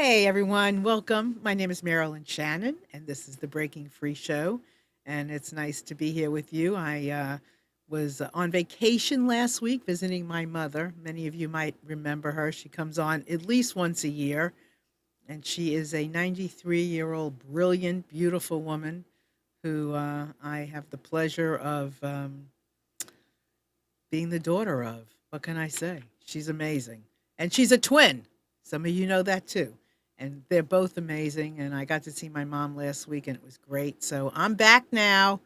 Hey everyone, welcome. My name is Marilyn Shannon, and this is the Breaking Free Show. And it's nice to be here with you. I was on vacation last week visiting my mother. Many of you might remember her. She comes on at least once a year, and she is a 93-year-old, brilliant, beautiful woman who I have the pleasure of being the daughter of. What can I say? She's amazing. And she's a twin. Some of you know that too. And they're both amazing. And I got to see my mom last week and it was great. So I'm back now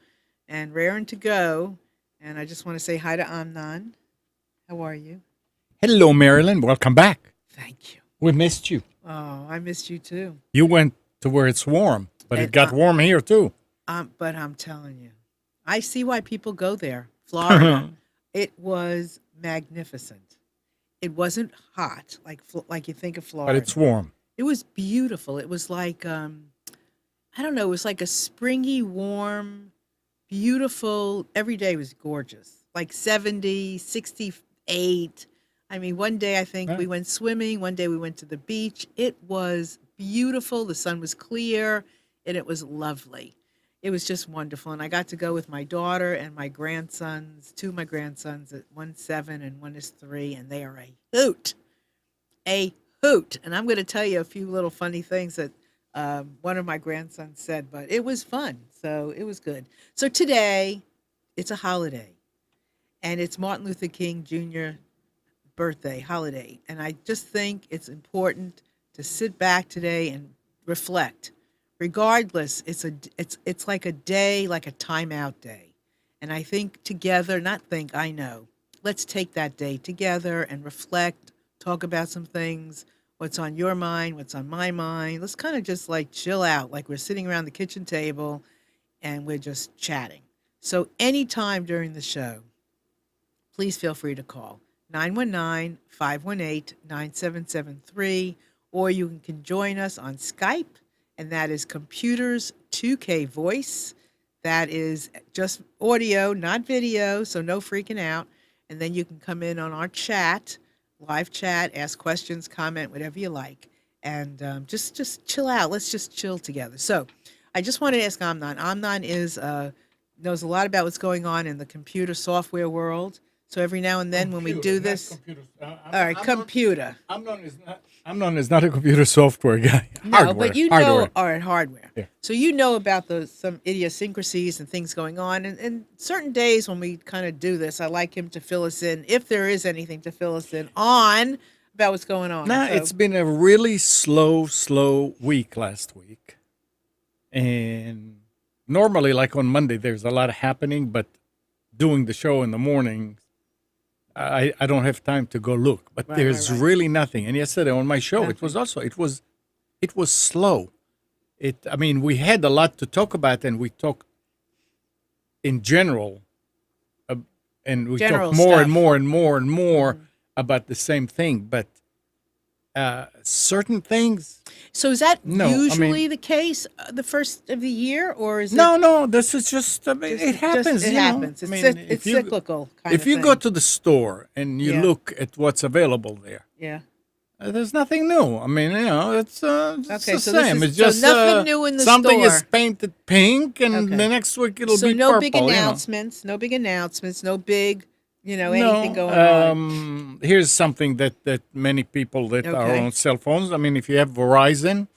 and raring to go. And I just want to say hi to Amnon. How are you? Hello, Marilyn. Welcome back. Thank you. We missed you. Oh, I missed you too. You went to where it's warm, but And it got warm here too. but I'm telling you, I see why people go there. Florida. It was magnificent. It wasn't hot like you think of Florida. But it's warm. It was beautiful. It was like I don't know, it was like a springy, warm, beautiful. Every day was gorgeous. Like 70, 68. I mean, one day I think Yeah. we went swimming, one day we went to the beach. It was beautiful. The sun was clear and it was lovely. It was just wonderful. And I got to go with my daughter and my grandsons, two of my grandsons, one's 7 and one is 3, and they are a hoot. A hoot. And I'm going to tell you a few little funny things that one of my grandsons said, but it was fun. So it was good. So today, it's a holiday, and it's Martin Luther King Jr. birthday holiday. And I just think it's important to sit back today and reflect. Regardless, it's like a day, like a timeout day. And I think together, not think, I know. Let's take that day together and reflect, talk about some things, what's on your mind, what's on my mind. Let's kind of just like chill out, like we're sitting around the kitchen table and we're just chatting. So anytime during the show, please feel free to call 919-518-9773, or you can join us on Skype, and that is Computers 2K Voice. That is just audio, not video, so no freaking out. And then you can come in on our chat, live chat, ask questions, comment, whatever you like, and just chill out. Let's just chill together. So I just wanted to ask Amnon. Amnon knows a lot about what's going on in the computer software world. So every now and then when we do this, all right, computer. Amnon is not a computer software guy. No, Hardware. but you know, Hardware. all right, hardware. Yeah. So you know about some idiosyncrasies and things going on. And certain days when we kind of do this, I like him to fill us in, if there is anything to fill us in on about what's going on. Nah, So- it's been a really slow week last week. And normally, like on Monday, there's a lot happening, but doing the show in the morning, I don't have time to go look. But Right, there's right. really nothing. And yesterday on my show, it was slow. I mean, we had a lot to talk about, and we talked in general, and we General talked more stuff. and more and more and more about the same thing. But certain things, So is that No, I mean- usually the case the first of the year, or is no, this is just, I mean, it it happens. It you know. happens. I It's, mean, it's cyclical kind if of you thing. go to the store and you Yeah. look at what's available there, Yeah. there's nothing new. I mean, it's Okay, the so this same. is- it's so just nothing new in the something is store. painted pink, and Okay. the next week it'll So be no purple. big you know. announcements, no big announcements, no big, No, anything going on. Here's something that many people that are Okay. on cell phones. I mean, if you have Verizon,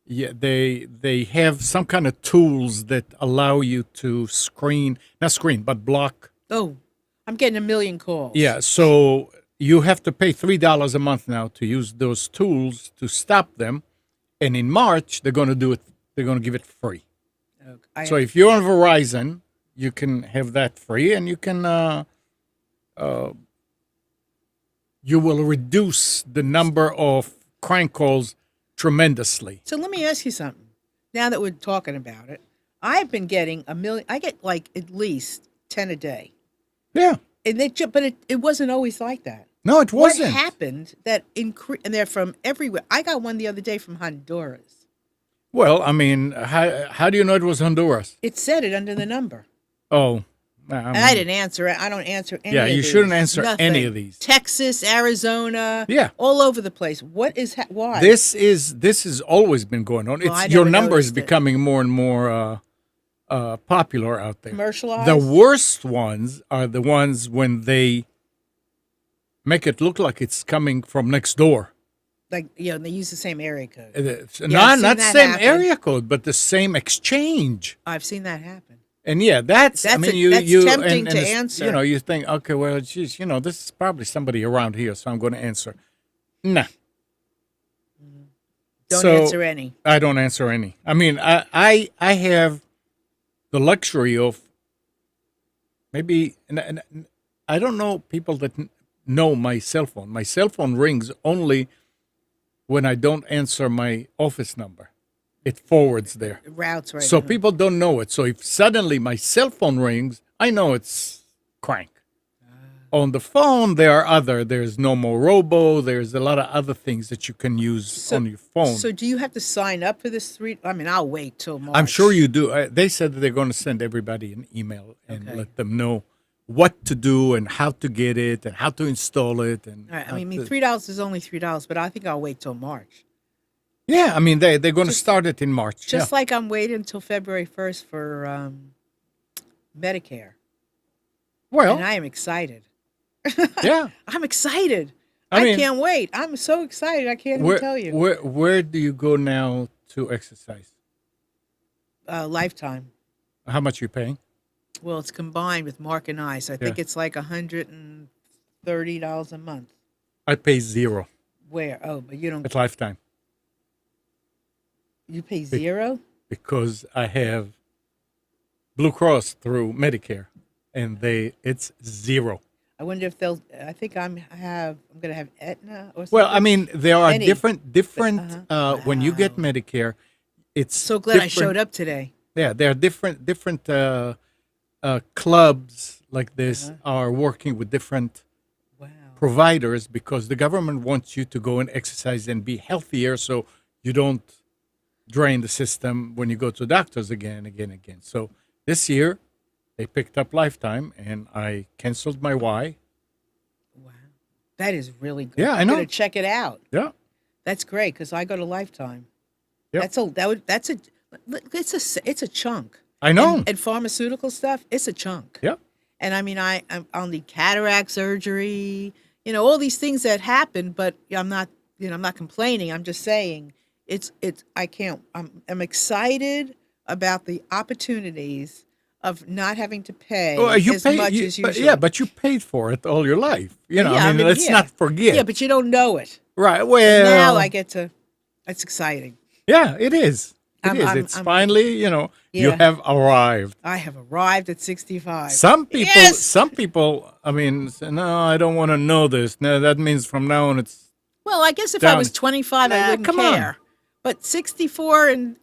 yeah, they have some kind of tools that allow you to not screen, but block. Oh, I'm getting a million calls. Yeah, so you have to pay $3 a month now to use those tools to stop them, and in March they're going to do it. They're going to give it free. Okay. So if you're on Verizon, you can have that free, and you can you will reduce the number of crank calls tremendously. So let me ask you something. Now that we're talking about it, I've been getting a million. I get like at least 10 a day, Yeah, and it wasn't always like that. no, it wasn't. What happened that and they're from everywhere. I got one the other day from Honduras. Well, I mean, how do you know it was Honduras? It said it under the number. Oh, I And I mean, didn't answer it. I don't answer any yeah, of you these. shouldn't answer any Nothing. of these. Texas, Arizona, Yeah. all over the place. What is why? This has always been going on. Well, It's I your never number is noticed it. becoming more and more popular out there. The Commercialized? worst ones are the ones when they make it look like it's coming from next door. Like, they use the same area code. It's Yeah, I've not seen that same happen. area code, but the same exchange. I've seen that happen. And yeah, that's I That's mean, that's you tempting and to it's, answer. you think, okay, well, geez, this is probably somebody around here, so I'm going to answer. Nah. Don't So answer any. I don't answer any. I mean, I have the luxury of maybe, and I don't know people that know my cell phone. My cell phone rings only when I don't answer my office number. It forwards there. Routes right So now. people don't know it. So if suddenly my cell phone rings, I know it's crank. On the phone, there's no more robo. There's a lot of other things that you can use on your phone. So do you have to sign up for this I mean, I'll wait till March. I'm sure you do. They said that they're going to send everybody an email and Okay. let them know what to do and how to get it and how to install it. And All right, I how mean, to- $3 is only $3, but I think I'll wait till March. yeah, I mean they're going to start it in March. Just yeah. like I'm waiting until February 1st for Medicare. Well, And I am excited. yeah. I'm excited. I I mean, can't wait. I'm so excited. I can't even tell you. Where do you go now to exercise? Lifetime. How much you paying? Well, it's combined with Mark and I, so I think Yeah. it's like $130 a month. I pay zero Where? Oh, but you don't. at Lifetime You pay zero? because I have Blue Cross through Medicare, and it's zero. I wonder if they'll. I think I'm gonna have Aetna or something. Well, I mean, there are Any. different. When you get Wow. Medicare, it's So glad I different- showed up today. Yeah, there are different clubs like this are working with different Wow. providers because the government wants you to go and exercise and be healthier, so you don't drain the system when you go to doctors again and again and again. So this year, they picked up Lifetime, and I canceled my Y. Wow. That is really good. Yeah, I I'm know. gonna check it out. Yeah, That's great because I go to Lifetime. Yep. It's a chunk. I know. And pharmaceutical stuff, it's a chunk. Yeah. And I mean, I'll need cataract surgery, all these things that happen, but I'm not complaining. I'm just saying I'm excited about the opportunities of not having to pay as much as usual. but you paid for it all your life. I Yeah, mean, let's yeah. not forget. Yeah, but you don't know it. Right. Well, Now I get to, that's exciting. yeah, it is. It's I'm- finally, you Yeah. have arrived. I have arrived at 65. Some people, Yes! I mean, say, no, I don't want to know this. No, that means from now on it's Well, I guess if I Down. was 25, I Nah, wouldn't come on. care. But 64 in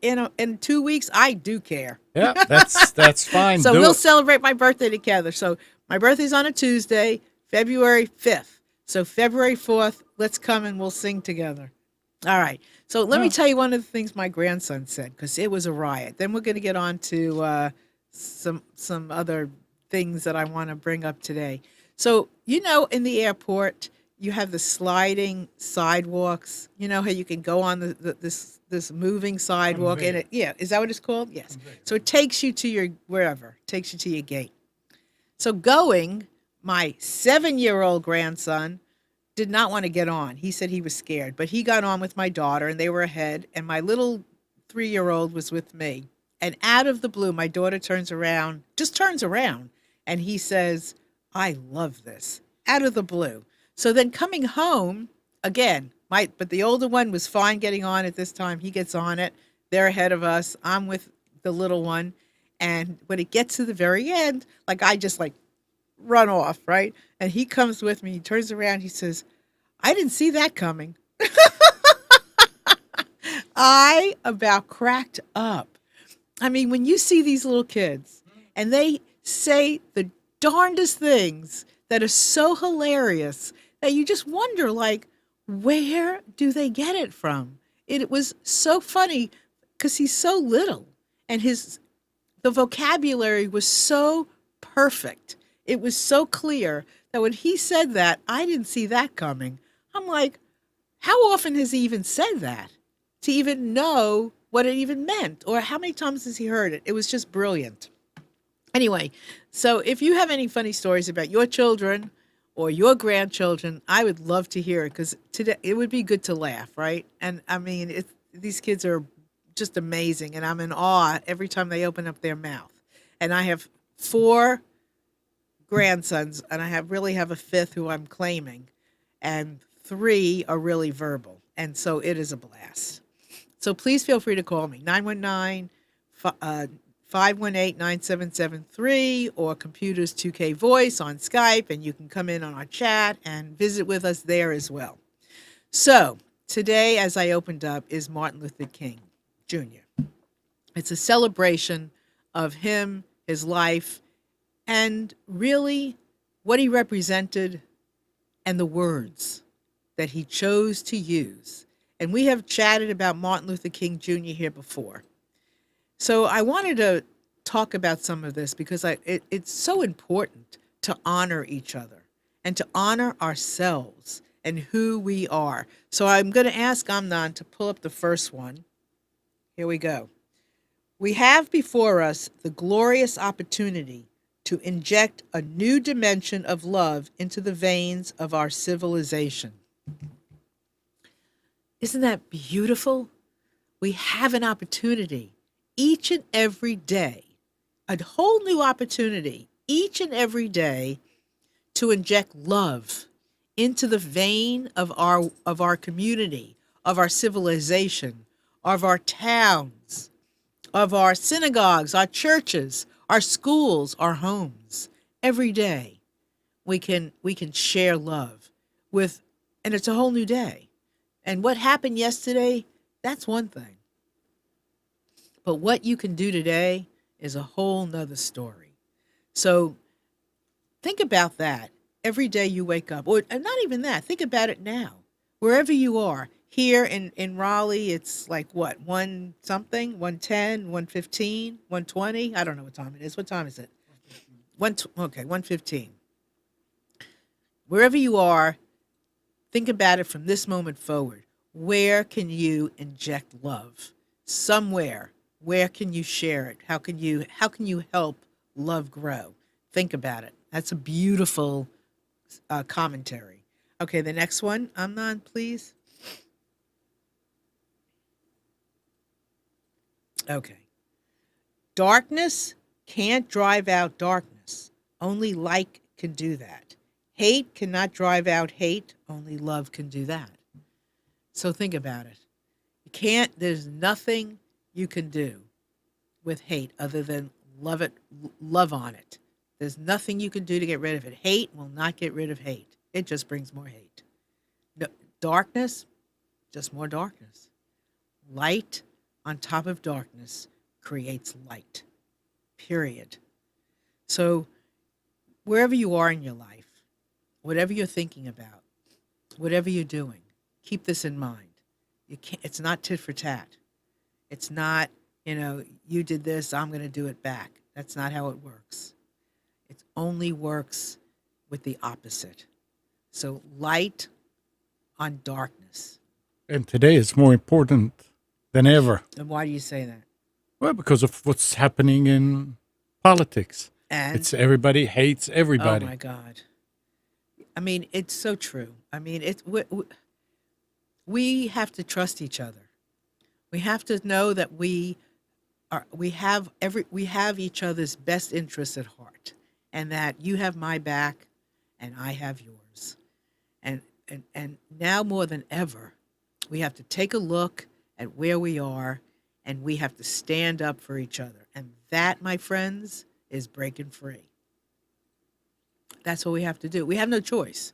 2 weeks, I do care. yeah, that's fine. So Do we'll it. celebrate my birthday together. So my birthday's on a Tuesday, February 5th. So February 4th, let's come and we'll sing together. All right. So let me tell you one of the things my grandson said, because it was a riot. Then we're going to get on to some other things that I want to bring up today. So, in the airport, you have the sliding sidewalks. You know how you can go on this moving sidewalk and is that what it's called? Yes. So it takes you to your wherever, takes you to your gate. So my 7-year-old grandson did not want to get on. He said he was scared, but he got on with my daughter and they were ahead, and my little 3-year-old was with me. And out of the blue, my daughter turns around, and he says, "I love this." Out of the blue. So then coming home, again, but the older one was fine getting on at this time. He gets on it. They're ahead of us. I'm with the little one. And when it gets to the very end, I just run off, right? And he comes with me. He turns around. He says, "I didn't see that coming." I about cracked up. I mean, when you see these little kids and they say the darndest things that are so hilarious that you just wonder, where do they get it from? It was so funny because he's so little, and the vocabulary was so perfect. It was so clear that when he said that, I didn't see that coming. I'm like, how often has he even said that to even know what it even meant? Or how many times has he heard it? It was just brilliant. Anyway, so if you have any funny stories about your children or your grandchildren, I would love to hear it because today it would be good to laugh, right? And I mean, these kids are just amazing, and I'm in awe every time they open up their mouth. And I have four grandsons, and I really have a fifth who I'm claiming, and three are really verbal, and so it is a blast. So please feel free to call me 919 518-9773 or Computers 2K Voice on Skype, and you can come in on our chat and visit with us there as well. So today, as I opened up, is Martin Luther King Jr. It's a celebration of him, his life, and really what he represented and the words that he chose to use. And we have chatted about Martin Luther King Jr. here before. So I wanted to talk about some of this because it's so important to honor each other and to honor ourselves and who we are. So I'm going to ask Amnon to pull up the first one. Here we go. We have before us the glorious opportunity to inject a new dimension of love into the veins of our civilization. Isn't that beautiful? We have an opportunity each and every day, a whole new opportunity each and every day to inject love into the vein of our community, of our civilization, of our towns, of our synagogues, our churches, our schools, our homes. Every day we can share love with, and it's a whole new day. And what happened yesterday, that's one thing. But what you can do today is a whole nother story. So think about that every day you wake up. Or and not even that. Think about it now. Wherever you are. Here in Raleigh, it's like what? 1 something? 110, 115, 120? I don't know what time it is. What time is it? 115. Wherever you are, think about it from this moment forward. Where can you inject love? Somewhere. Where can you share it? How can you help love grow? Think about it. That's a beautiful commentary. Okay, the next one, Amnon, please. Okay. Darkness can't drive out darkness. Only light can do that. Hate cannot drive out hate. Only love can do that. So think about it. There's nothing you can do with hate other than love on it. There's nothing you can do to get rid of it. Hate will not get rid of hate. It just brings more hate. No, darkness, just more darkness. Light on top of darkness creates light. Period. So wherever you are in your life, whatever you're thinking about, whatever you're doing, keep this in mind. It's not tit for tat. It's not, you did this, I'm going to do it back. That's not how it works. It only works with the opposite. So light on darkness. And today it's more important than ever. And why do you say that? Well, because of what's happening in politics. And it's everybody hates everybody. Oh my God. I mean, it's so true. I mean, we have to trust each other. We have to know that we have each other's best interests at heart, and that you have my back and I have yours. And now more than ever, we have to take a look at where we are, and we have to stand up for each other. And that, my friends, is breaking free. That's what we have to do. We have no choice.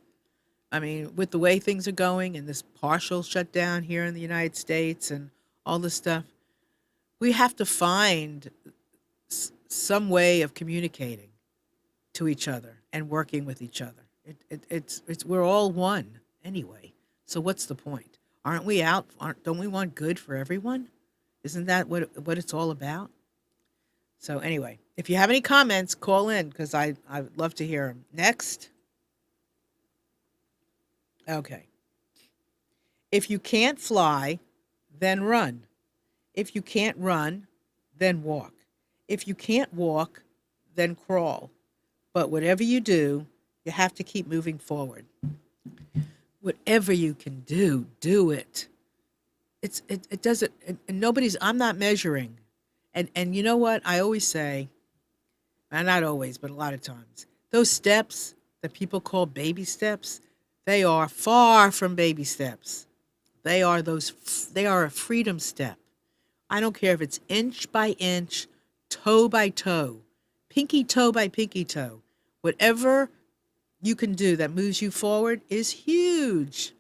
I mean, with the way things are going and this partial shutdown here in the United States and all this stuff, we have to find some way of communicating to each other and working with each other. We're all one anyway. So what's the point? Aren't we don't we want good for everyone? Isn't that what it's all about? So anyway, if you have any comments, call in because I would love to hear them. Next. Okay. If you can't fly, then run. If you can't run, then walk. If you can't walk, then crawl. But whatever you do, you have to keep moving forward. Whatever you can do it. It doesn't, and nobody's, I'm not measuring. And you know what? I always say, and not always, but a lot of times, those steps that people call baby steps, they are far from baby steps. They are a freedom step. I don't care if it's inch by inch, toe by toe, pinky toe by pinky toe. Whatever you can do that moves you forward is huge.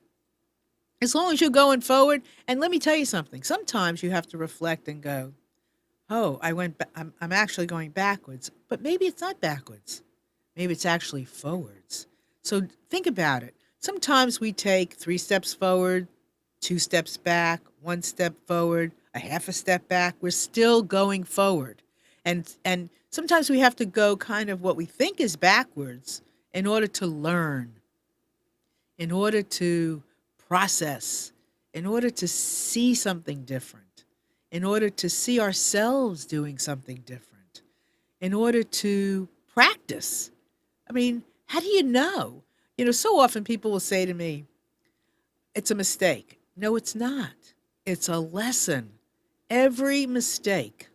As long as you're going forward, and let me tell you something. Sometimes you have to reflect and go, "Oh, I'm actually going backwards." But maybe it's not backwards. Maybe it's actually forwards. So think about it. Sometimes we take 3 steps forward, 2 steps back, 1 step forward, a half a step back. We're still going forward. And sometimes we have to go kind of what we think is backwards in order to learn, in order to process, in order to see something different, in order to see ourselves doing something different, in order to practice. I mean, how do you know? So often people will say to me, it's a mistake. No, it's not. It's a lesson. Every mistake,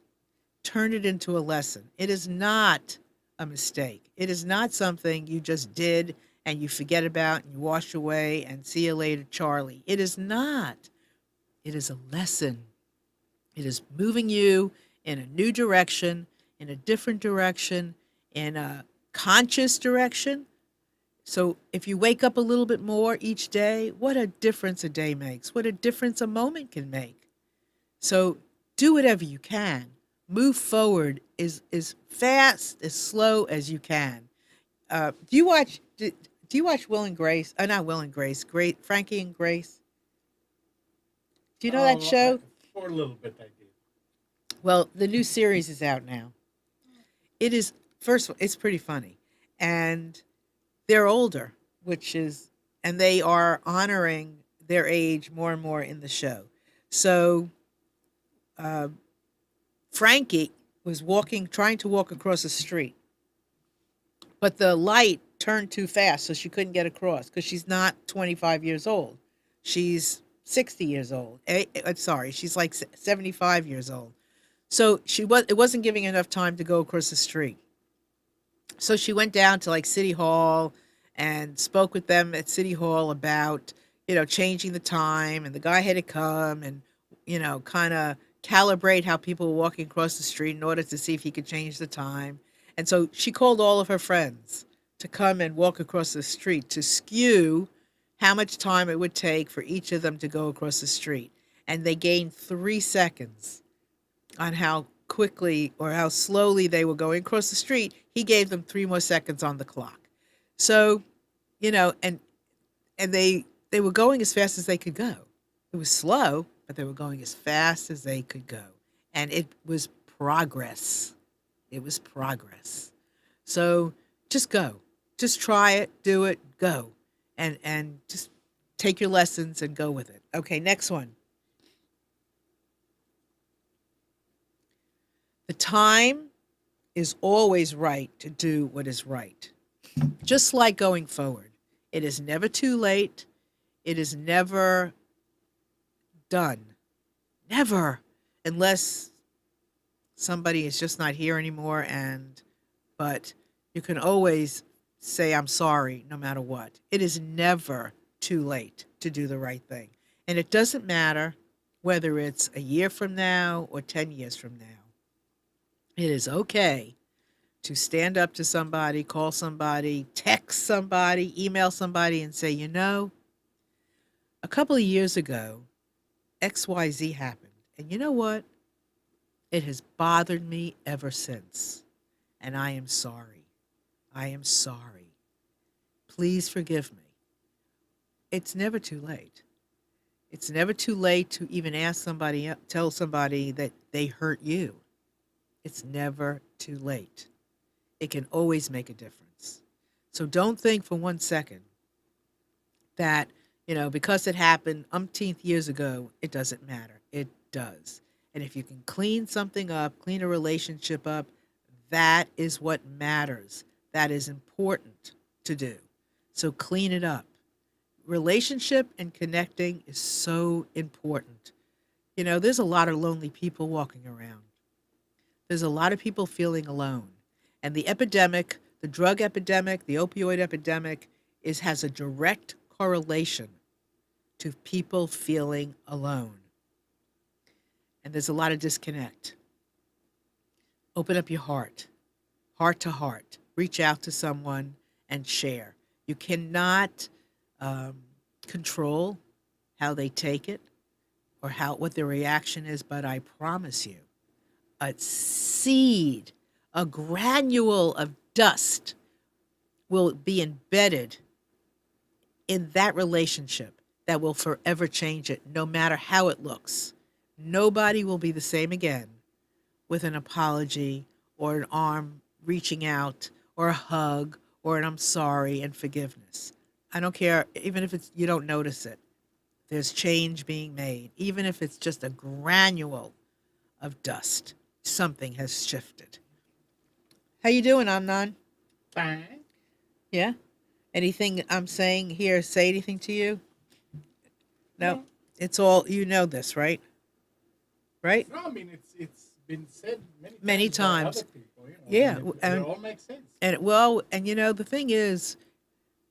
turn it into a lesson. It is not a mistake. It is not something you just did and you forget about and you wash away and see you later, Charlie. It is not. It is a lesson. It is moving you in a new direction, in a different direction, in a conscious direction. So if you wake up a little bit more each day, what a difference a day makes, what a difference a moment can make. So do whatever you can. Move forward as fast, as slow as you can. Do you watch Will and Grace? Not Will and Grace. Great Frankie and Grace. Do you know that show? For a little bit, I did. Well, the new series is out now. It is first of all, it's pretty funny, and they're older, and they are honoring their age more and more in the show. So uh, Frankie was trying to walk across the street, but the light turned too fast, so she couldn't get across because she's not 25 years old. She's 60 years old. Sorry, she's like 75 years old. So it wasn't giving enough time to go across the street. So she went down to like City Hall and spoke with them at City Hall about, changing the time. And the guy had to come and, kind of calibrate how people were walking across the street in order to see if he could change the time. And so she called all of her friends to come and walk across the street to skew how much time it would take for each of them to go across the street. And they gained 3 seconds on how quickly or how slowly they were going across the street. He gave them 3 more seconds on the clock. So, and they were going as fast as they could go. It was slow, but they were going as fast as they could go. And it was progress. It was progress. So just go. Just try it, do it, go. And just take your lessons and go with it. Okay, next one. The time is always right to do what is right. Just like going forward. It is never too late. It is never done. Never. Unless somebody is just not here anymore, but you can always say I'm sorry no matter what. It is never too late to do the right thing. And it doesn't matter whether it's a year from now or 10 years from now. It is okay to stand up to somebody, call somebody, text somebody, email somebody and say, a couple of years ago, XYZ happened. And you know what? It has bothered me ever since. And I am sorry. I am sorry. Please forgive me. It's never too late. It's never too late to even tell somebody that they hurt you. It's never too late. It can always make a difference. So don't think for 1 second that, because it happened umpteenth years ago, it doesn't matter. It does. And if you can clean something up, clean a relationship up, that is what matters. That is important to do. So clean it up. Relationship and connecting is so important. There's a lot of lonely people walking around. There's a lot of people feeling alone. And the epidemic, the drug epidemic, the opioid epidemic has a direct correlation to people feeling alone. And there's a lot of disconnect. Open up your heart to heart. Reach out to someone and share. You cannot control how they take it or what their reaction is, but I promise you, a seed, a granule of dust will be embedded in that relationship that will forever change it, no matter how it looks. Nobody will be the same again with an apology or an arm reaching out or a hug or an I'm sorry and forgiveness. I don't care, even if you don't notice it. There's change being made. Even if it's just a granule of dust, something has shifted. How you doing, Amnon? Fine. Yeah? Anything I'm saying here say anything to you? No. It's all, this, right? Right? No, I mean it's been said Many times. times. By other people, Yeah, it all makes sense. And the thing is,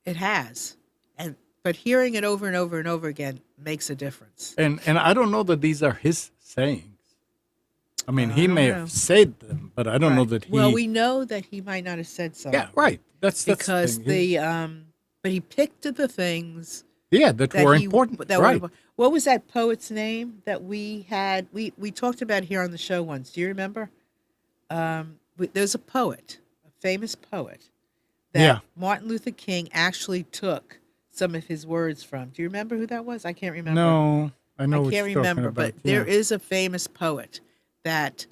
it has. But hearing it over and over and over again makes a difference. And I don't know that these are his sayings. I mean, he don't may know. have said them, but I don't know that he. Well, we know that he might not have said so. Yeah, right. That's Because the thing. but he picked the things that were important. Right. What was that poet's name that we had? We talked about here on the show once. Do you remember? There's a poet, a famous poet, that Martin Luther King actually took some of his words from. Do you remember who that was? I can't remember. No, I know. I can't remember, but there is a famous poet that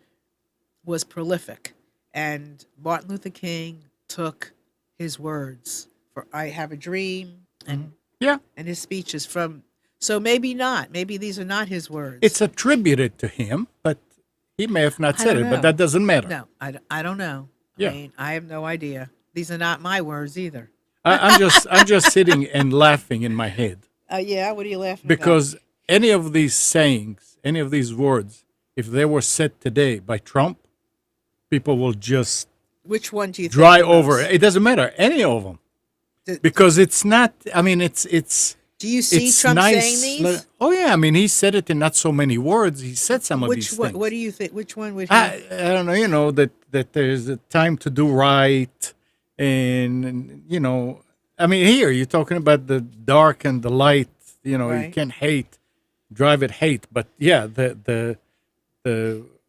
was prolific, and Martin Luther King took his words for "I Have a Dream" and his speeches from. So maybe not. Maybe these are not his words. It's attributed to him, but he may have not said it. But that doesn't matter. No, I don't know. Yeah. I mean, I have no idea. These are not my words either. I'm just sitting and laughing in my head. Yeah, what are you laughing because any of these sayings, any of these words, if they were said today by Trump, people will just which one do you dry think over. It doesn't matter, any of them, because it's not. I mean, it's. Do you see Trump nice, saying these? Oh yeah, I mean, he said it in not so many words. He said some of these things. What do you think? Which one would he? I don't know. That there's a time to do right, and I mean, here you're talking about the dark and the light. Right. You can't drive it hate, but yeah, the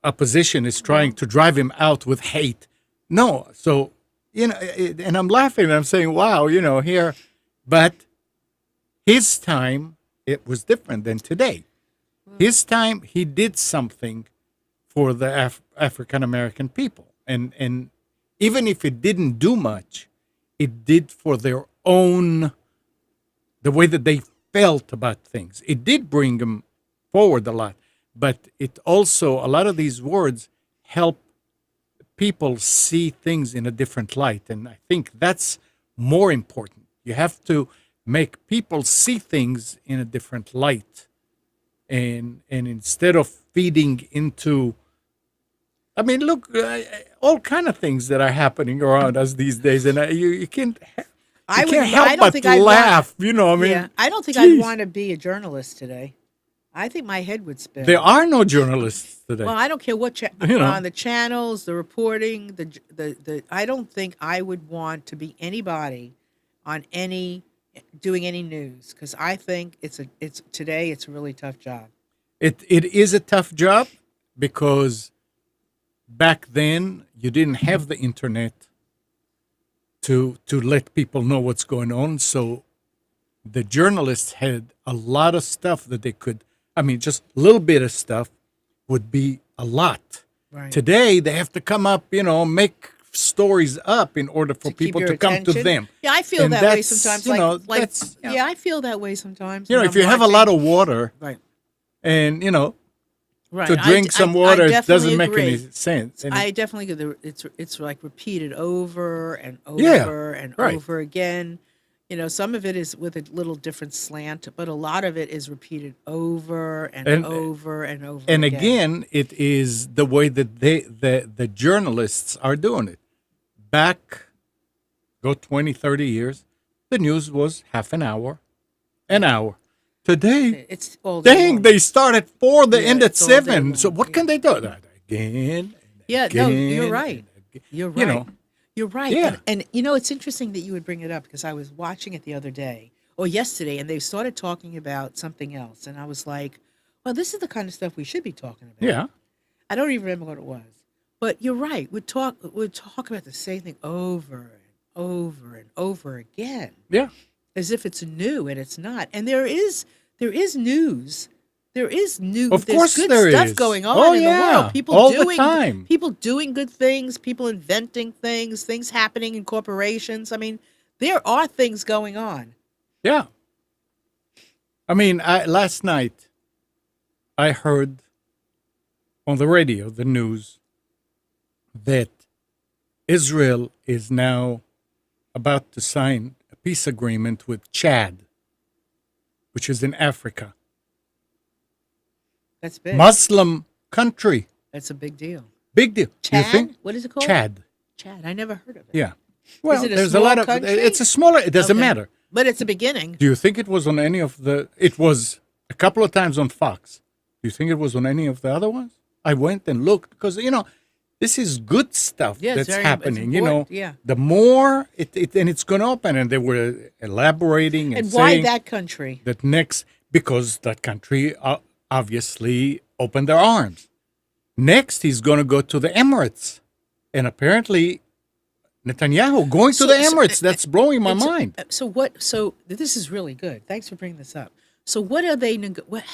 opposition is trying to drive him out with hate. No, so and I'm laughing and I'm saying, wow, here, but his time it was different than today. His time he did something for the African American people, and even if it didn't do much, it did for their own, the way that they felt about things. It did bring them forward a lot, but it also, a lot of these words help people see things in a different light, and I think that's more important. You have to make people see things in a different light, and instead of feeding into, I mean, look, all kind of things that are happening around us these days, and you can't. I can't help but laugh. I mean, yeah, I don't think I'd want to be a journalist today. I think my head would spin. There are no journalists today. Well, I don't care what on the channels, the reporting, the. I don't think I would want to be anybody on doing any news, because I think it's today it's a really tough job. It is a tough job because back then you didn't have the internet to let people know what's going on. So the journalists had a lot of stuff that they could, I mean, just a little bit of stuff would be a lot. Right. Today, they have to come up, make stories up in order for To keep people your to come to attention. them. Yeah, I feel And that way that's, sometimes. that's, Yeah, I feel that way sometimes if when I'm you have a lot watching. of water Right. and, Right. to drink some water, it definitely doesn't make any agree. sense. And I definitely get it's like repeated over and yeah, over and right. over again. Some of it is with a little different slant, but a lot of it is repeated over and And over and over and again. again, it is the way that the journalists are doing it. Back, go 20, 30 years, the news was half an hour. Today, It's all day dang, long. they start at 4, they Yeah, end at it's all day 7. So long. what can they do? That again and Yeah, no, you're again right. and again. You're You right. know, You're right. yeah, And it's interesting that you would bring it up because I was watching it the other day or yesterday and they started talking about something else and I was like, well, this is the kind of stuff we should be talking about. yeah, I don't even remember what it was. But you're right. We'd talk about the same thing over and over and over again yeah. as if it's new and it's not. And there is news. Of There's course good there stuff is. going on Oh in the yeah, world. all the time. People doing good things, people inventing things happening in corporations. I mean, there are things going on. Yeah. I mean, last night I heard on the radio the news that Israel is now about to sign a peace agreement with Chad, which is in Africa. That's big. Muslim country. That's a big deal. Big deal. You Chad? think? What is it called? Chad. Chad. I never heard of it. Yeah. Well, it a there's a small lot of country? it's a smaller, it doesn't Okay. matter. But it's a beginning. Do you think it was on any of it was a couple of times on Fox. Do you think it was on any of the other ones? I went and looked because, this is good stuff Yeah, it's that's it's happening. important. Yeah. The more and it's going to open, and they were elaborating and And why saying that country? that next, because that country obviously opened their arms. Next, he's going to go to the Emirates. And apparently, Netanyahu going to the Emirates, that's blowing my mind. So this is really good. Thanks for bringing this up. So what are they?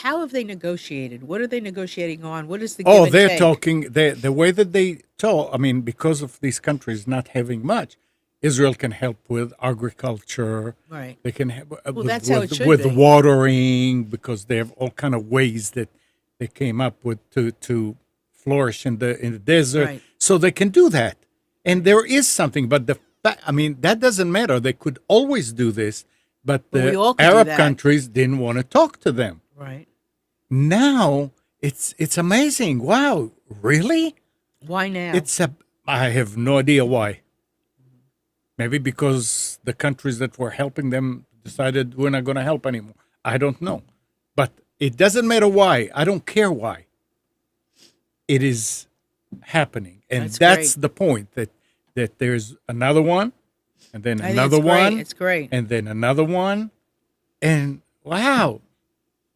How have they negotiated? What are they negotiating on? What is the? Give Oh, and they're take? talking the way that they talk. I mean, because of these countries not having much, Israel can help with agriculture. Right. They can help that's how it should with be. watering because they have all kind of ways that they came up with to flourish in the desert. Right. So they can do that, and there is something. But that doesn't matter. They could always do this, but Well, we the all could do Arab that. countries didn't want to talk to them. Right. Now it's amazing. Wow, really? Why now? I have no idea why. Maybe because the countries that were helping them decided we're not going to help anymore. I don't know. But it doesn't matter why. I don't care why. It is happening. And that's great. the point that there's another one and then I think another it's great. one It's great. and then another one. And wow.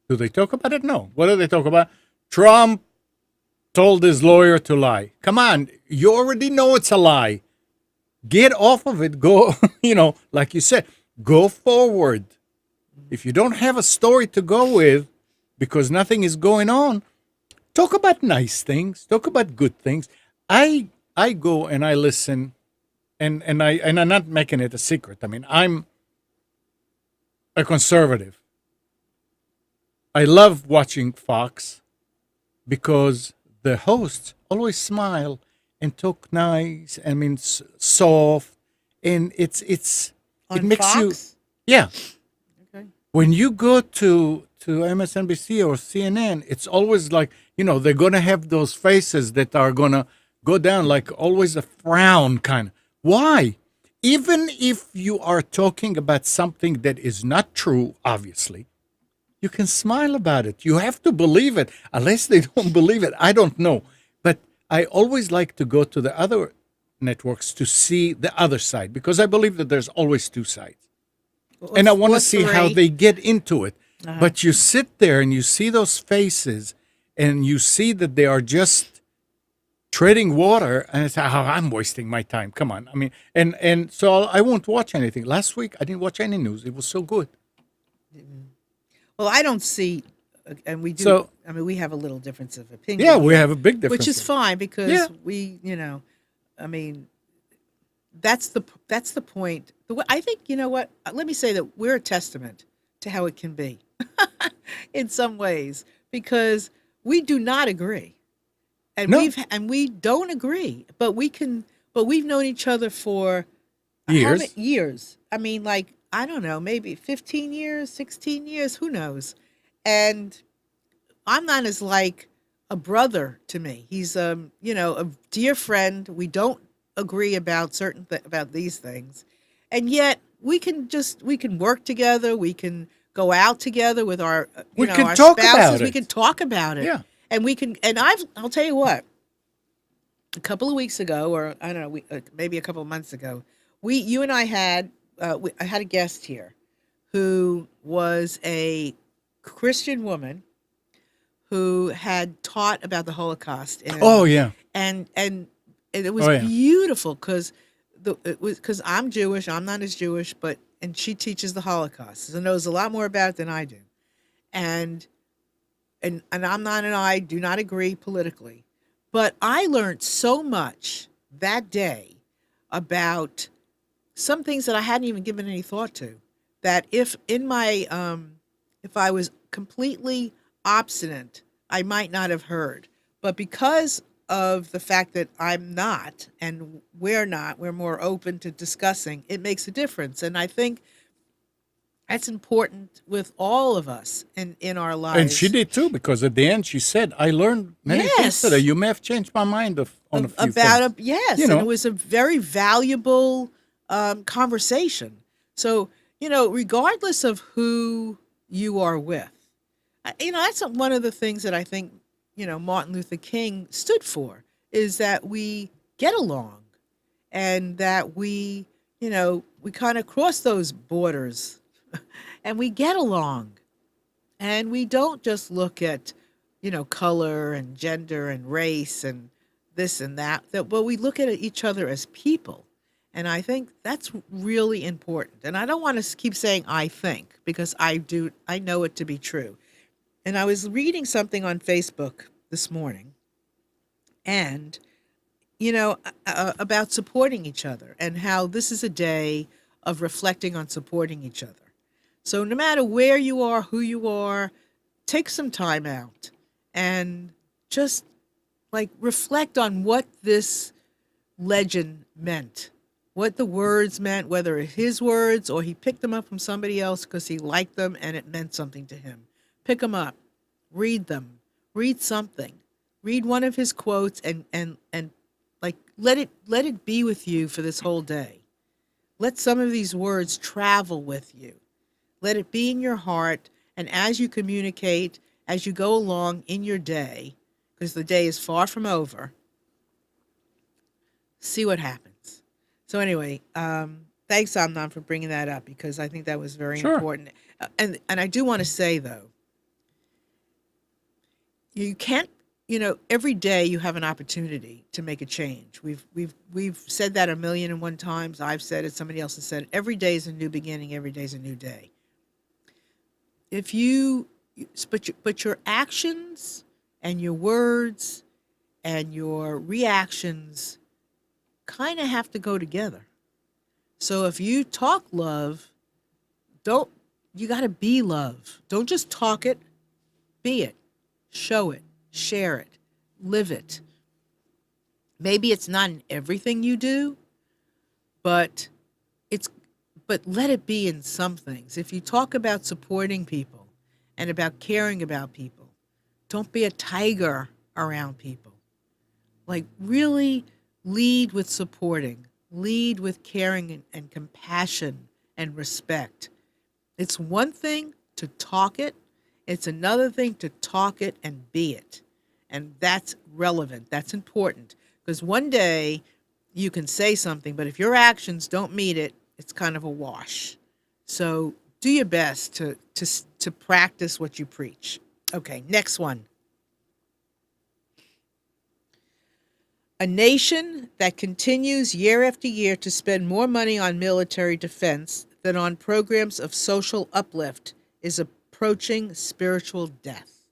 Do they talk about it? No. What do they talk about? Trump told his lawyer to lie. Come on. You already know it's a lie. Get off of it. Go, like you said, go forward. If you don't have a story to go with because nothing is going on, talk about nice things. Talk about good things. I go and I listen and I'm not making it a secret. I mean, I'm a conservative. I love watching Fox because the hosts always smile and talk nice. I mean, soft, and it On makes you Fox? yeah. Okay. When you go to MSNBC or CNN, it's always like they're gonna have those faces that are gonna go down like always a frown kind. Why? Even if you are talking about something that is not true, obviously. You can smile about it. You have to believe it. Unless they don't believe it, I don't know. But I always like to go to the other networks to see the other side because I believe that there's always two sides. And I want to What's see how three? they get into it. Uh-huh. But you sit there and you see those faces and you see that they are just treading water and it's I'm wasting my time. Come on. I mean, and so I won't watch anything. Last week I didn't watch any news. It was so good. Well, I don't see and we do. So I mean, we have a little difference of yeah, opinion we here, have a big which is difference. fine Yeah, because we, I mean, that's the point. I think, you know what? Let me say that we're a testament to how it can be in some ways because we do not agree, and no we don't agree, but we've known each other for how many years. years? I mean, like, I don't know, maybe 15 years, 16 years, who knows? And I'm not as like a brother to me. He's a dear friend. We don't agree about about these things. And yet we can work together, we can go out together with our We can our talk spouses, about we can it. talk about it. Yeah. And we can and I'll tell you what, a couple of weeks ago, or I don't know, maybe a couple of months ago, you and I had I had a guest here who was a Christian woman who had taught about the Holocaust, Oh yeah. and it was Oh yeah. beautiful because I'm Jewish, I'm not as Jewish, but and she teaches the Holocaust, so knows a lot more about it than I do, and and I'm not and I do not agree politically, but I learned so much that day about some things that I hadn't even given any thought to. That if I was completely obstinate, I might not have heard. But because of the fact that I'm not and we're not, we're more open to discussing, it makes a difference. And I think that's important with all of us in our And she lives. did too, because at the end she said, "I learned many things today. Yes. You may have changed my mind on a few About things." You yes, and it know, was a very valuable conversation. So regardless of who you are with, that's one of the things that I think Martin Luther King stood for is that we get along and that we kind of cross those borders and we get along and we don't just look at color and gender and race and this and but we look at each other as people. And I think that's really important. And I don't want to keep saying I think because I know it to be true. And I was reading something on Facebook this morning and about supporting each other and how this is a day of reflecting on supporting each other. So no matter where you are, who you are, take some time out and just like reflect on what this legend meant, what the words meant, whether it's his words or he picked them up from somebody else because he liked them and it meant something to him. Pick them up, read them, read something, read one of his quotes and like let it be with you for this whole day. Let some of these words travel with you. Let it be in your heart. And as you communicate, as you go along in your day, because the day is far from over, see what happens. So anyway, thanks, Amnon, for bringing that up because I think that was very sure. important. And I do want to say though, you can't. Every day you have an opportunity to make a change. We've said that a million and one times. I've said it. Somebody else has said it. Every day is a new beginning. Every day is a new day. If you, but your actions and your words and your reactions kind of have to go together. So if you talk love, you got to be love. Don't just talk it, be it, show it, share it, live it. Maybe it's not in everything you do, but but let it be in some things. If you talk about supporting people and about caring about people, don't be a tiger around people. Like really lead with supporting, lead with caring and compassion and respect. It's one thing to talk it, it's another thing to talk it and be it. And that's relevant, that's important. Because one day you can say something, but if your actions don't meet it, it's kind of a wash. So do your best to practice what you preach. Okay, next one. A nation that continues year after year to spend more money on military defense than on programs of social uplift is approaching spiritual death.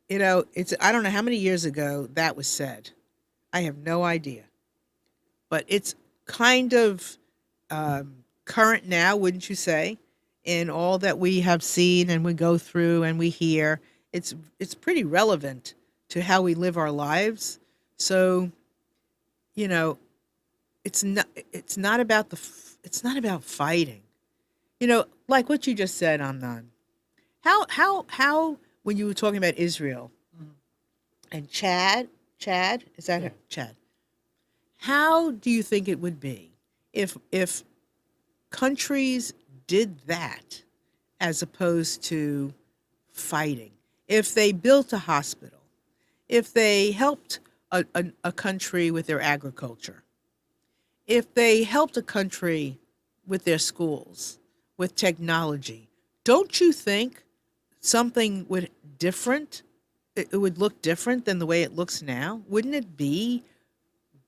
it's I don't know how many years ago that was said. I have no idea, but it's kind of current now, wouldn't you say? In all that we have seen and we go through and we hear, it's pretty relevant to how we live our lives. So, you know, it's not about it's not about fighting. Like what you just said, Amnon. How when you were talking about Israel and Chad, is that Chad? How do you think it would be if countries did that as opposed to fighting? If they built a hospital, if they helped a country with their agriculture, if they helped a country with their schools, with technology, don't you think something would different? It would look different than the way it looks now. Wouldn't it be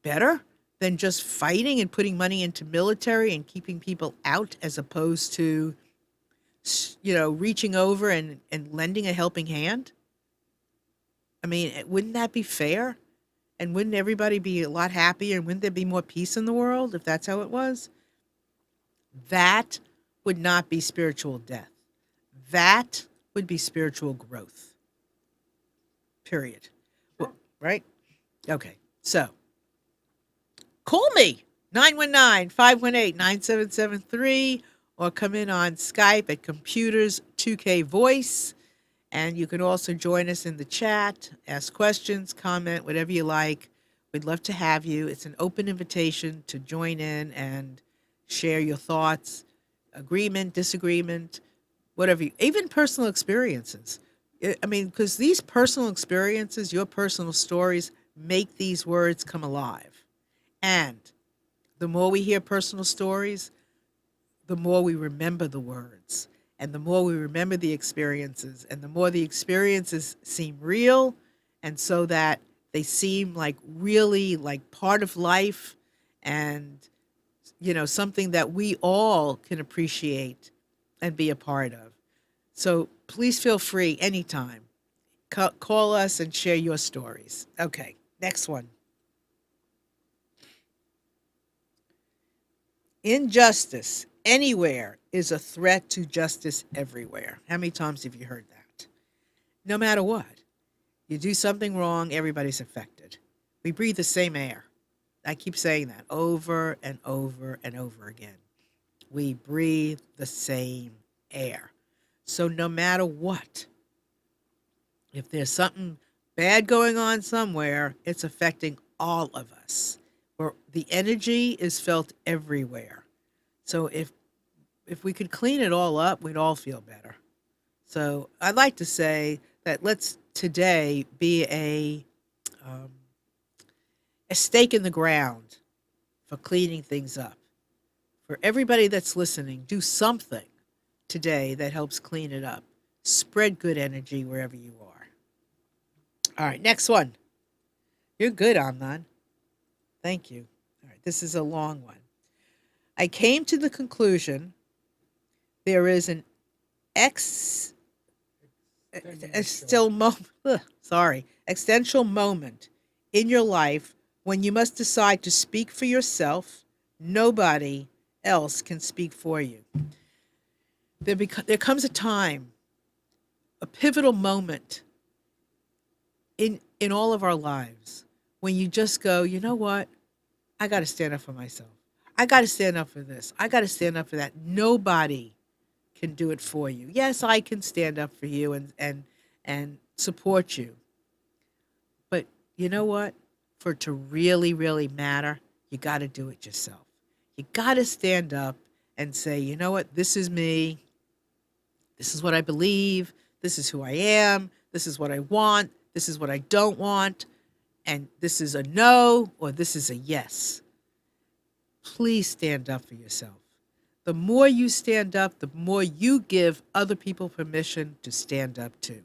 better than just fighting and putting money into military and keeping people out as opposed to reaching over and lending a helping hand? I mean, wouldn't that be fair? And wouldn't everybody be a lot happier? And wouldn't there be more peace in the world if that's how it was? That would not be spiritual death. That would be spiritual growth. Period. Well, right? Okay. So call me 919-518-9773 or come in on Skype at Computers 2K Voice. And you can also join us in the chat, ask questions, comment, whatever you like. We'd love to have you. It's an open invitation to join in and share your thoughts, agreement, disagreement, whatever, even personal experiences. I mean, because these personal experiences, your personal stories, make these words come alive. And the more we hear personal stories, the more we remember the words. And the more we remember the experiences, and the more the experiences seem real, and so that they seem like really like part of life and, something that we all can appreciate and be a part of. So please feel free anytime. Call us and share your stories. Okay, next one. Injustice anywhere is a threat to justice everywhere. How many times have you heard that? No matter what, you do something wrong, everybody's affected. We breathe the same air. I keep saying that over and over and over again. We breathe the same air. So no matter what, if there's something bad going on somewhere, it's affecting all of us. Where the energy is felt everywhere. So if we could clean it all up, we'd all feel better. So I'd like to say that let's today be a stake in the ground for cleaning things up. For everybody that's listening, do something today that helps clean it up. Spread good energy wherever you are. All right, next one. You're good, Amnon. Thank you. All right, this is a long one. I came to the conclusion there is an existential moment in your life when you must decide to speak for yourself. Nobody else can speak for you. There comes a time, a pivotal moment in all of our lives when you just go, you know what? I got to stand up for myself. I got to stand up for this. I got to stand up for that. Nobody can do it for you. Yes, I can stand up for you and support you. But you know what? For it to really, really matter, you got to do it yourself. You got to stand up and say, you know what? This is me. This is what I believe. This is who I am. This is what I want. This is what I don't want. And this is a no or this is a yes. Please stand up for yourself. The more you stand up, the more you give other people permission to stand up too.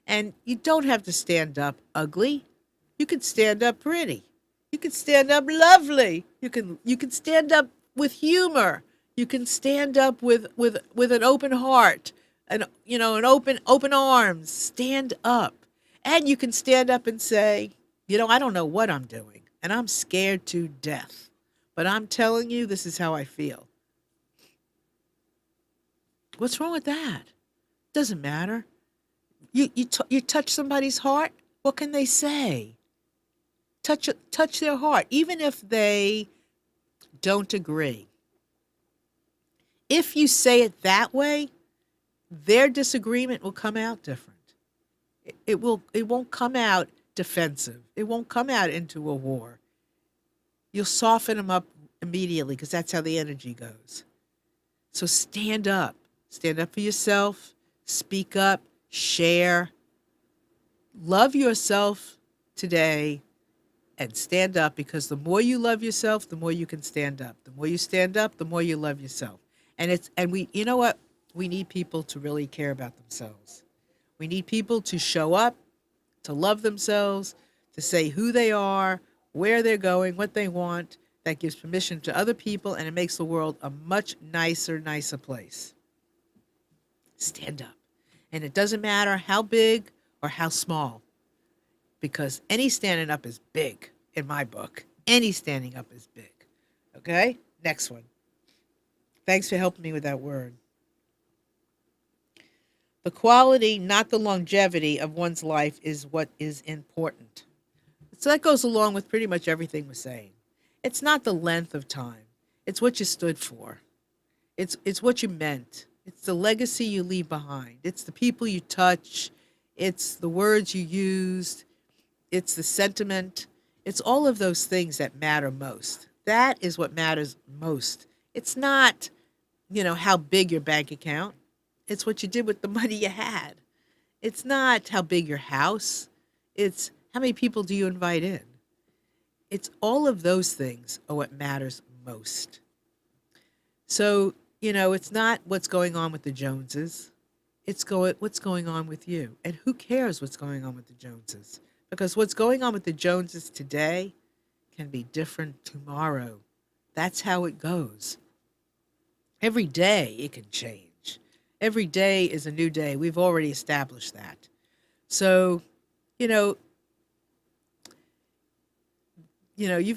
And you don't have to stand up ugly. You can stand up pretty. You can stand up lovely. You can stand up with humor. You can stand up with an open heart and an open arms. Stand up And you can stand up and say, I don't know what I'm doing, and I'm scared to death. But I'm telling you, this is how I feel. What's wrong with that? Doesn't matter. You touch somebody's heart. What can they say? Touch their heart, even if they don't agree. If you say it that way, their disagreement will come out different. It won't come out defensive. It won't come out into a war. You'll soften them up immediately because that's how the energy goes. So stand up. Stand up for yourself. Speak up. Share. Love yourself today and stand up, because the more you love yourself, the more you can stand up. The more you stand up, the more you love yourself. And we, you know what? We need people to really care about themselves. We need people to show up, to love themselves, to say who they are, where they're going, what they want. That gives permission to other people, and it makes the world a much nicer place. Stand up. And it doesn't matter how big or how small, because any standing up is big in my book. Any standing up is big. Okay? Next one. Thanks for helping me with that word. The quality, not the longevity of one's life, is what is important. So that goes along with pretty much everything we're saying. It's not the length of time. It's what you stood for. It's what you meant. It's the legacy you leave behind. It's the people you touch. It's the words you used. It's the sentiment. It's all of those things that matter most. That is what matters most. It's not, how big your bank account. It's what you did with the money you had. It's not how big your house. It's how many people do you invite in. It's all of those things are what matters most. So, it's not what's going on with the Joneses. It's what's going on with you. And who cares what's going on with the Joneses? Because what's going on with the Joneses today can be different tomorrow. That's how it goes. Every day it can change. Every day is a new day. We've already established that. So, you've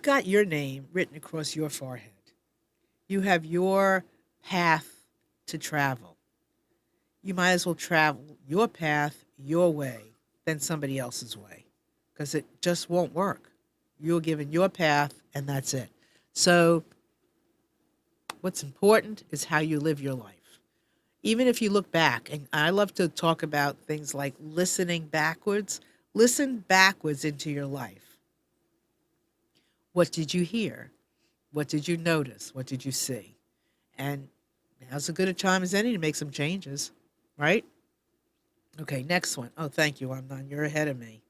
got your name written across your forehead. You have your path to travel. You might as well travel your path your way than somebody else's way, because it just won't work. You're given your path, and that's it. So what's important is how you live your life. Even if you look back, and I love to talk about things like listening backwards. Listen backwards into your life. What did you hear? What did you notice? What did you see? And now's as good a time as any to make some changes, right? Okay, next one. Oh, thank you, Amnon. You're ahead of me.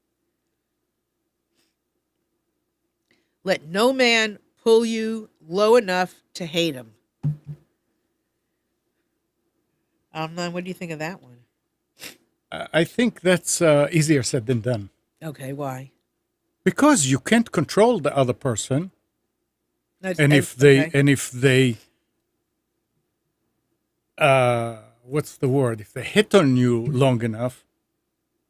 Let no man pull you low enough to hate him. Amnon, what do you think of that one? I think that's easier said than done. Okay, why? Because you can't control the other person. And if they what's the word? If they hit on you long enough,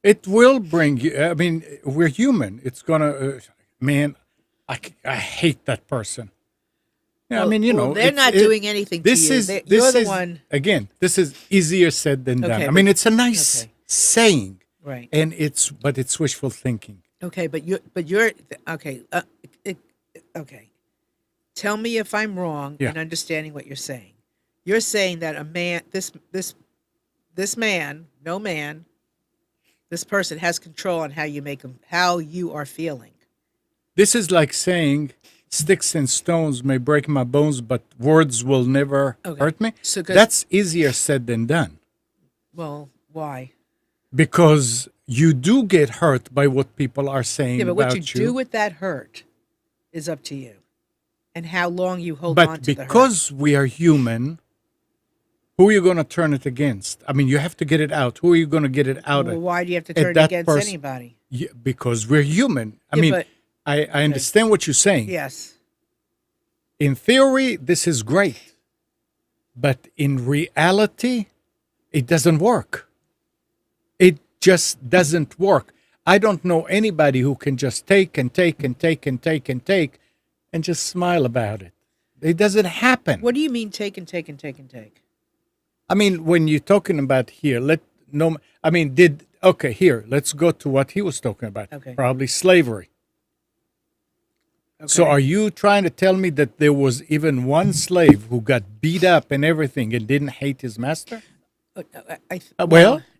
it will bring you. I mean, we're human. It's gonna, man. I hate that person. Yeah, well, they're not doing anything to you. You're the one. Again, this is easier said than done. I mean, it's a nice saying, right? And but it's wishful thinking. Okay, but you're okay. Okay. Tell me if I'm wrong in understanding what you're saying. You're saying that a man, this person has control on how you make them, how you are feeling. This is like saying, sticks and stones may break my bones, but words will never hurt me. So that's easier said than done. Well, why? Because you do get hurt by what people are saying about you. Yeah, but what you do with that hurt is up to you. And how long you hold on to the hurt. But because we are human, who are you going to turn it against? I mean, you have to get it out. Who are you going to get it out Well, why do you have to turn it against anybody? Yeah, because we're human. I mean, I understand what you're saying. Yes. In theory, this is great. But in reality, it doesn't work. It just doesn't work. I don't know anybody who can just take and take and take and take and take and just smile about it. It doesn't happen. What do you mean take and take and take and take? I mean, when you're talking about here, here, let's go to what he was talking about. Okay. Probably slavery. Okay. So are you trying to tell me that there was even one slave who got beat up and everything and didn't hate his master?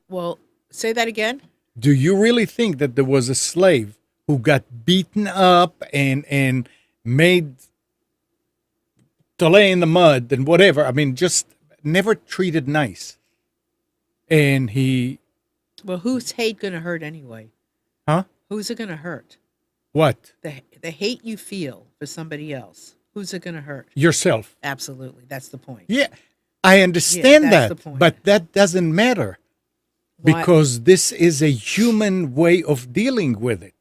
Well, say that again. Do you really think that there was a slave who got beaten up and made to lay in the mud and whatever? I mean, just never treated nice. And he... Well, who's hate going to hurt anyway? Huh? Who's it going to hurt? What? The hate you feel for somebody else. Who's it going to hurt? Yourself. Absolutely. That's the point. Yeah, I understand that's the that, point. but that doesn't matter. Why? Because this is a human way of dealing with it.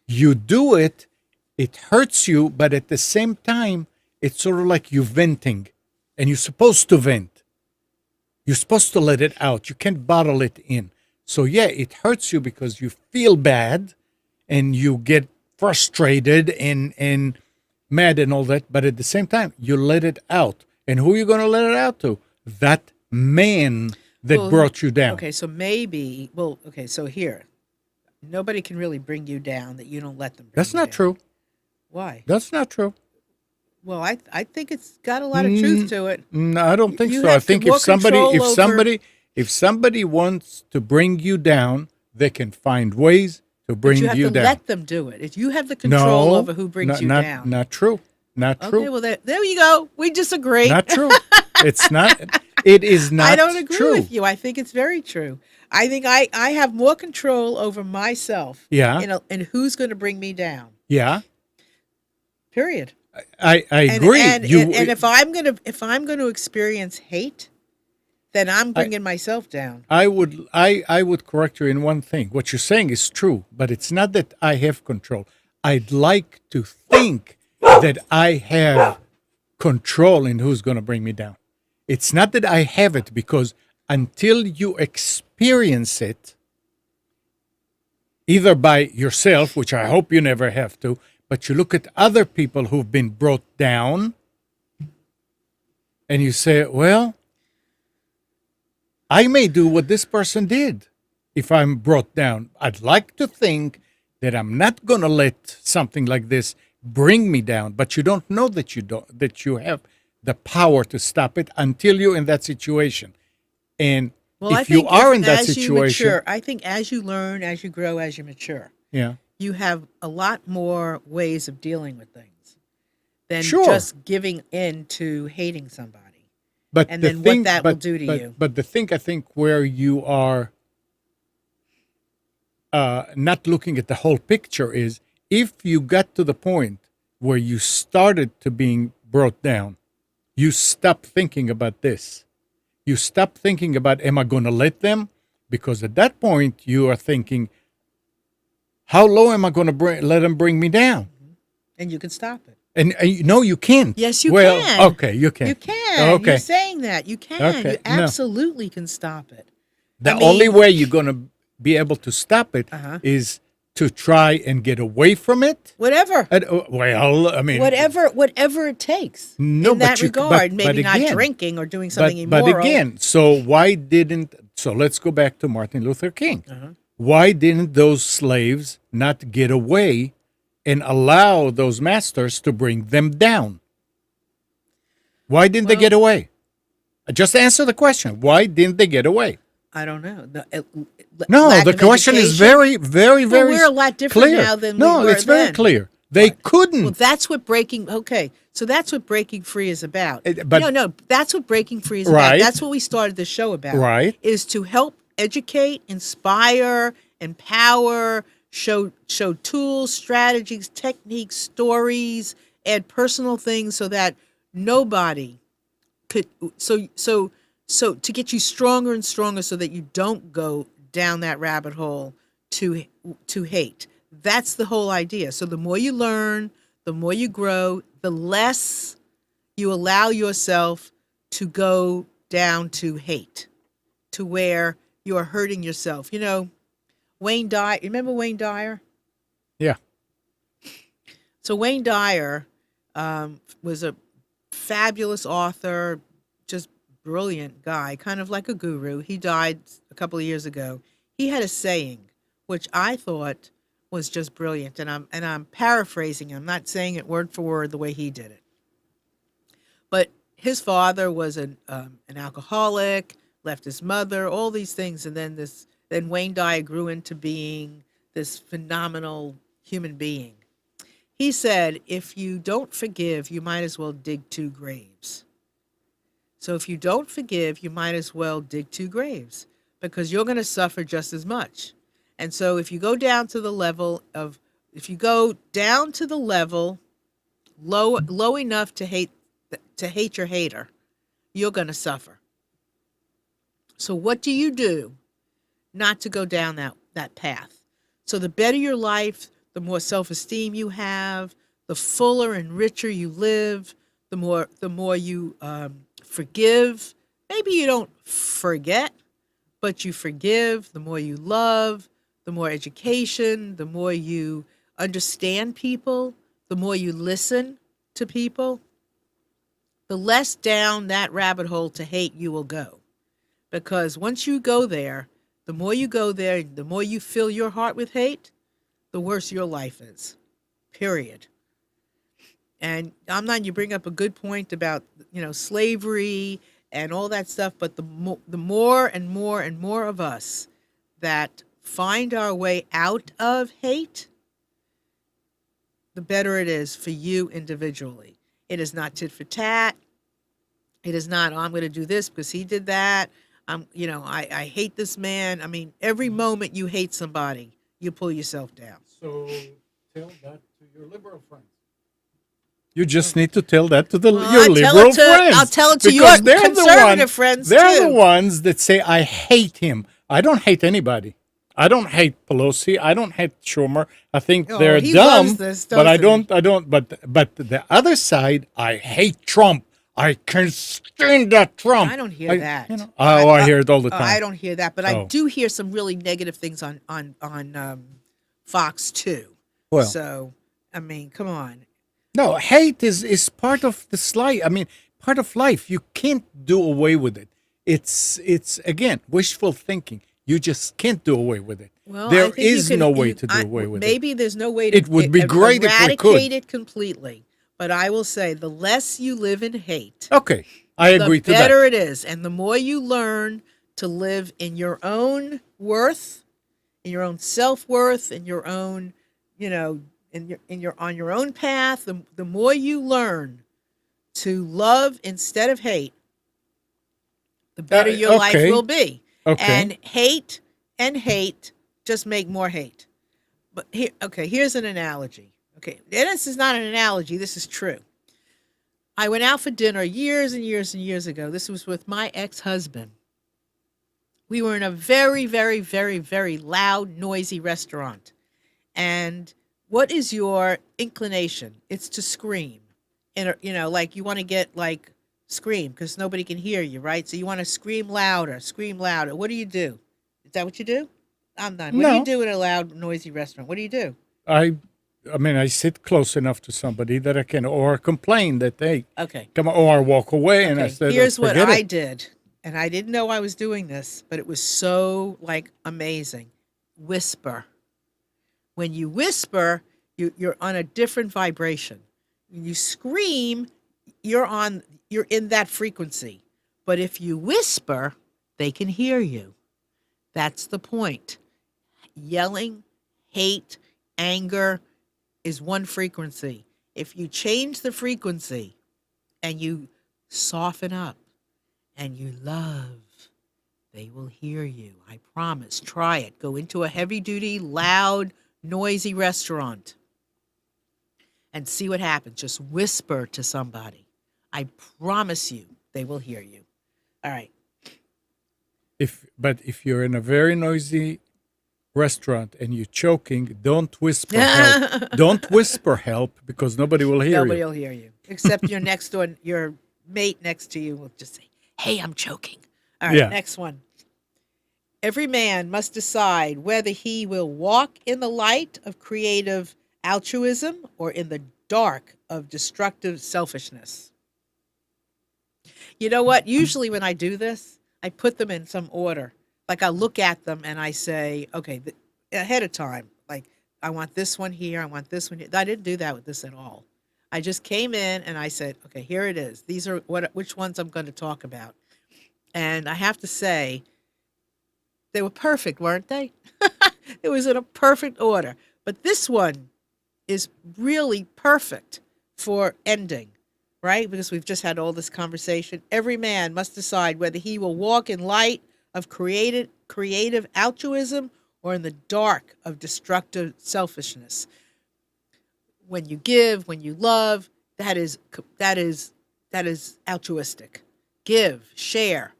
You do it, it hurts you, but at the same time, it's sort of like you venting. And you're supposed to vent. You're supposed to let it out. You can't bottle it in. So yeah, it hurts you because you feel bad and you get frustrated and mad and all that. But at the same time, you let it out. And who are you going to let it out to? That man that brought you down. Okay, so so here, nobody can really bring you down that you don't let them bring That's you not down. true. Why? That's not true. Well, I think it's got a lot of truth to it. No, I don't think You so. I have think more if somebody control if somebody wants to bring you down, they can find ways to bring But you have you to down. let them do it. If you have the control No, over who brings you not, down. Not true. Not true. Okay, well, there you go. We disagree. Not true. It's not. It is not. I don't agree true. with you. I think it's very true. I think I have more control over myself. Yeah. And who's going to bring me down. Yeah. Period. I agree. And if I'm gonna experience hate, then I'm bringing myself down. I would correct you in one thing. What you're saying is true, but it's not that I have control. I'd like to think that I have control in who's going to bring me down. It's not that I have it, because until you experience it, either by yourself, which I hope you never have to, but you look at other people who've been brought down and you say, well, I may do what this person did if I'm brought down. I'd like to think that I'm not going to let something like this bring me down, but you don't know that you have the power to stop it until you're in that situation. And if you are in that situation, I think as you learn, as you grow, as you mature, yeah, you have a lot more ways of dealing with things than Sure. just giving in to hating somebody. but And the then thing, what that will but- do to but- you. But the thing I think where you are not looking at the whole picture is if you got to the point where you started to being brought down, you stop thinking about this. You stop thinking about, am I going to let them? Because at that point, you are thinking, how low am I going to let them bring me down? And you can stop it. And no, you can't. Yes, you well, can. Okay, you can. You can. Okay. You're saying that. You can. Okay, You no. absolutely can stop it. The I mean- only way you're going to be able to stop it Uh-huh. is to try and get away from it. Whatever. Well, I mean, Whatever it takes. No, in but that you- regard, but maybe not again- drinking or doing something but immoral. again, so why didn't? So let's go back to Martin Luther King. Uh-huh. Why didn't those slaves not get away and allow those masters to bring them down? Why didn't they Well- get away? Just answer the question. Why didn't they get away? I don't know. No, lack the of question is education. very, very, Well, very we're a lot different clear. now than no, we were it's very then. clear. They couldn't. Well, that's what breaking. Okay, so that's what breaking free is about. But- no, that's what breaking free is Right. about. That's what we started the show about. Right. Is to help educate, inspire, empower, show tools, strategies, techniques, stories, add personal things so that nobody could. So to get you stronger and stronger, so that you don't go down that rabbit hole to hate. That's the whole idea. So the more you learn, the more you grow, the less you allow yourself to go down to hate, to where you are hurting yourself. You know, Wayne Dyer. Remember Wayne Dyer? Yeah. So Wayne Dyer was a fabulous author, just brilliant guy, kind of like a guru. He died a couple of years ago. He had a saying, which I thought was just brilliant, and I'm paraphrasing. I'm not saying it word for word the way he did it. But his father was an alcoholic, left his mother, all these things, and then Wayne Dyer grew into being this phenomenal human being. He said, if you don't forgive, you might as well dig two graves. So if you don't forgive, you might as well dig two graves because you're going to suffer just as much. And so if you go down to the level low enough to hate your hater, you're going to suffer. So what do you do not to go down that path? So the better your life, the more self-esteem you have, the fuller and richer you live, the more you forgive. Maybe you don't forget, but you forgive. The more you love, the more education, the more you understand people, the more you listen to people, the less down that rabbit hole to hate you will go. Because once you go there, the more you go there, the more you fill your heart with hate, the worse your life is, period. And you bring up a good point about, slavery and all that stuff, but the more and more and more of us that find our way out of hate, the better it is for you individually. It is not tit for tat. It is not, I'm going to do this because he did that. I hate this man. I mean, every moment you hate somebody, you pull yourself down. So tell that to your liberal friends. You just need to tell that to your liberal friends. I'll tell it to your conservative friends, too. They're the ones that say, I hate him. I don't hate anybody. I don't hate Pelosi. I don't hate Schumer. I think they're dumb, but I don't. But the other side, I hate Trump. I can't stand that Trump. I don't hear that. I hear it all the time. I don't hear that, but I do hear some really negative things on Fox too. Well, so I mean, come on. No, hate is part of part of life. You can't do away with it. It's again wishful thinking. You just can't do away with it. Well, there is no way to do away with it. Maybe there's no way to it would be great if we could eradicate it completely. But I will say, the less you live in hate, okay, I agree to that. The better it is, and the more you learn to live in your own worth, in your own self-worth, in your own, on your own path. The more you learn to love instead of hate, the better your life will be. Okay. And hate just make more hate. But here's an analogy. Okay, and this is not an analogy. This is true. I went out for dinner years and years and years ago. This was with my ex-husband. We were in a very, very, very, very loud, noisy restaurant. And what is your inclination? It's to scream. And, like you want to get scream because nobody can hear you, right? So you want to scream louder, scream louder. What do you do? Is that what you do? I'm done. What do you do in a loud, noisy restaurant? What do you do? I sit close enough to somebody that I can, or complain that they come on, or walk away and I said, here's what I did. And I didn't know I was doing this, but it was so amazing. Whisper. When you whisper, you're on a different vibration. When you scream, you're in that frequency. But if you whisper, they can hear you. That's the point. Yelling, hate, anger is one frequency. If you change the frequency and you soften up and you love, they will hear you. I promise. Try it. Go into a heavy-duty, loud, noisy restaurant and see what happens. Just whisper to somebody. I promise you they will hear you. All right. If you're in a very noisy restaurant and you're choking, don't whisper help. Don't whisper help because nobody will hear you. Nobody will hear you. Except your next door, your mate next to you will just say, hey, I'm choking. All right, Next one. Every man must decide whether he will walk in the light of creative altruism or in the dark of destructive selfishness. You know what? Usually when I do this, I put them in some order. Like I look at them and I say, okay, ahead of time, like I want this one here, I want this one here. I didn't do that with this at all. I just came in and I said, okay, here it is. These are which ones I'm going to talk about. And I have to say, they were perfect, weren't they? It was in a perfect order. But this one is really perfect for ending, right? Because we've just had all this conversation. Every man must decide whether he will walk in light of creative altruism or in the dark of destructive selfishness. When you give, when you love, that is altruistic. Give, share.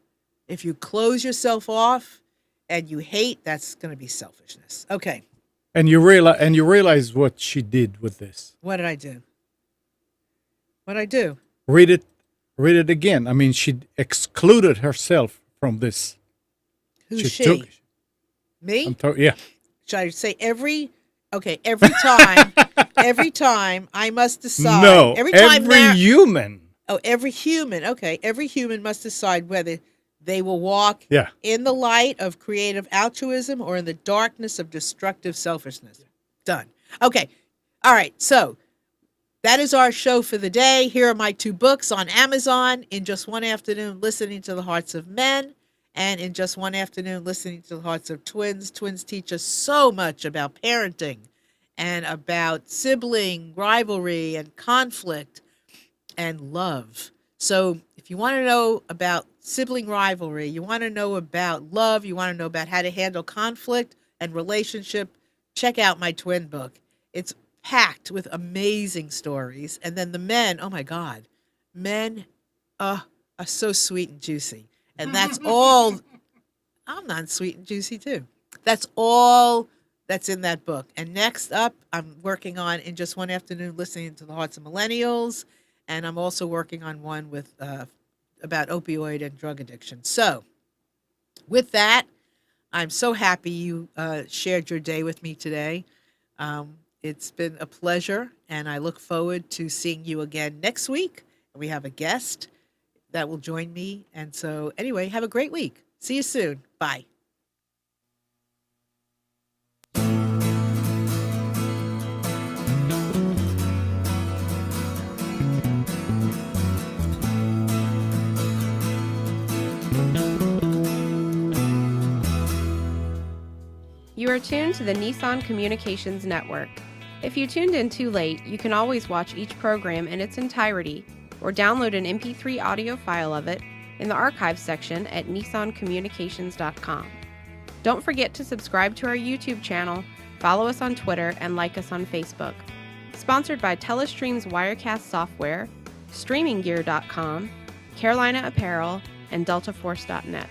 If you close yourself off and you hate, that's going to be selfishness. Okay. And you realize what she did with this. What did I do? What did I do? Read it again. I mean, she excluded herself from this. Who's she? Me? Yeah. Should I say every time, every time I must decide. No, every time human. Oh, every human. Okay, every human must decide whether they will walk in the light of creative altruism or in the darkness of destructive selfishness. Done. Okay. All right. So that is our show for the day. Here are my 2 books on Amazon. In Just One Afternoon, Listening to the Hearts of Men, and In Just One Afternoon, Listening to the Hearts of Twins. Twins teach us so much about parenting and about sibling rivalry and conflict and love. So if you want to know about sibling rivalry, you want to know about love, you want to know about how to handle conflict and relationship, check out my twin book. It's packed with amazing stories. And then the men, oh my God, men are so sweet and juicy. And that's all. I'm not sweet and juicy too. That's all that's in that book. And next up, I'm working on In Just One Afternoon, Listening to the Hearts of Millennials. And I'm also working on one with about opioid and drug addiction. So with that, I'm so happy you shared your day with me today. It's been a pleasure, and I look forward to seeing you again next week. We have a guest that will join me. And so anyway, have a great week. See you soon. Bye. You are tuned to the Nissan Communications Network. If you tuned in too late, you can always watch each program in its entirety or download an MP3 audio file of it in the archives section at nissancommunications.com. Don't forget to subscribe to our YouTube channel, follow us on Twitter, and like us on Facebook. Sponsored by Telestream's Wirecast software, StreamingGear.com, Carolina Apparel, and DeltaForce.net.